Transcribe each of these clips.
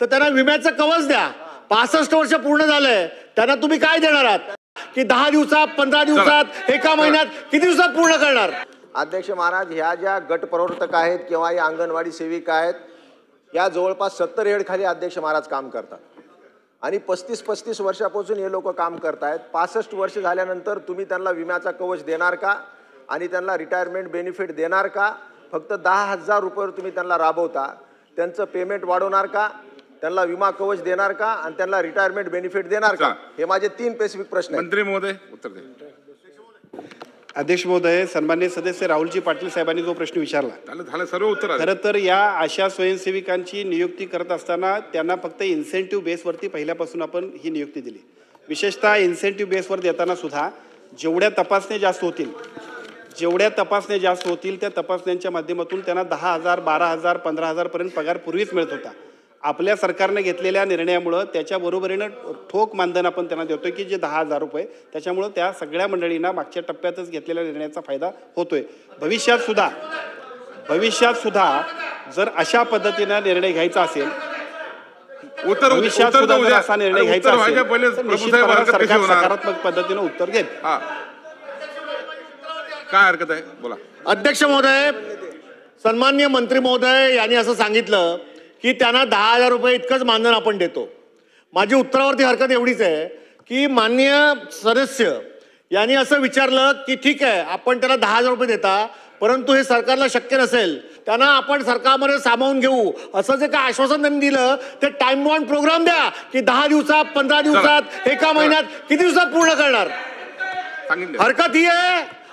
तर त्यांना विम्याचं कवच द्या. 65 वर्ष पूर्ण झालंय, त्यांना तुम्ही काय देणार आहात की 10 दिवसात, 15 दिवसात, एका महिन्यात, किती दिवसात पूर्ण करणार? अध्यक्ष महाराज, ह्या ज्या गट प्रवर्तक आहेत किंवा या अंगणवाडी सेविका आहेत, या जवळपास 70 हेड खाली अध्यक्ष महाराज काम करतात आणि 35 वर्षापासून हे लोक काम करतायत. 65 वर्ष झाल्यानंतर तुम्ही त्यांना विम्याचा कवच देणार का आणि त्यांना रिटायरमेंट बेनिफिट देणार का? फक्त 10,000 रुपये तुम्ही त्यांना राबवता, त्यांचं पेमेंट वाढवणार का, त्यांना विमा कवच देणार का आणि त्यांना रिटायरमेंट बेनिफिट देणार का? हे माझे 3 स्पेसिफिक प्रश्न आहेत. मंत्री महोदय उत्तर द्या. अध्यक्ष महोदय, सन्माननीय सदस्य राहुलजी पाटील साहेबांनी जो प्रश्न विचारला, झालं सर्व उत्तर. खरं तर या आशा स्वयंसेविकांची नियुक्ती करत असताना त्यांना फक्त इन्सेंटिव्ह बेसवरती पहिल्यापासून आपण ही नियुक्ती दिली. विशेषतः इन्सेंटिव्ह बेसवर देताना सुद्धा जेवढ्या तपासण्या जास्त होतील त्या तपासण्यांच्या माध्यमातून त्यांना 10,000, 12,000, 15,000 पर्यंत पगार पूर्वीच मिळत होता. आपल्या सरकारने घेतलेल्या निर्णयामुळं त्याच्या बरोबरीनं ठोक मानधन आपण त्यांना देतोय की जे 10,000 रुपये, त्याच्यामुळं त्या सगळ्या मंडळींना मागच्या टप्प्यातच घेतलेल्या निर्णयाचा फायदा होतोय. भविष्यात सुद्धा जर अशा पद्धतीनं निर्णय घ्यायचा असेल, भविष्यात सुद्धा जर असा निर्णय घ्यायचा असेल तर निश्चितपणे सरकार सकारात्मक पद्धतीनं उत्तर घेईल. काय हरकत आहे, बोला. अध्यक्ष महोदय, सन्माननीय मंत्री महोदय यांनी असं सांगितलं की त्यांना 10,000 रुपये इतकंच मानधन आपण देतो. माझी उत्तरावरती हरकत एवढीच आहे की माननीय सदस्य यांनी असं विचारलं की ठीक आहे, आपण त्याला 10,000 रुपये देता, परंतु हे सरकारला शक्य नसेल, त्यांना आपण सरकारमध्ये सामावून घेऊ असं जे काय आश्वासन त्यांनी दिलं ते टाइम बाउंड प्रोग्राम द्या की 10 दिवसात, 15 दिवसात, एका महिन्यात, किती दिवसात पूर्ण करणार?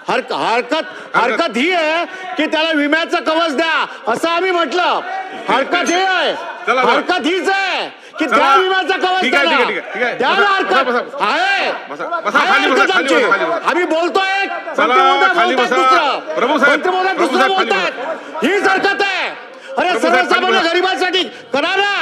हरकत ही आहे की त्याला विम्याचं कवच द्या असं आम्ही म्हटलं. हरकत हीच आहे की त्या विम्याचं कवच द्या. हरकत आहे, आम्ही बोलतोय दुसरं बोलतायत, हीच हरकत आहे. अरे सर्वसामान्य गरिबांसाठी करा ना.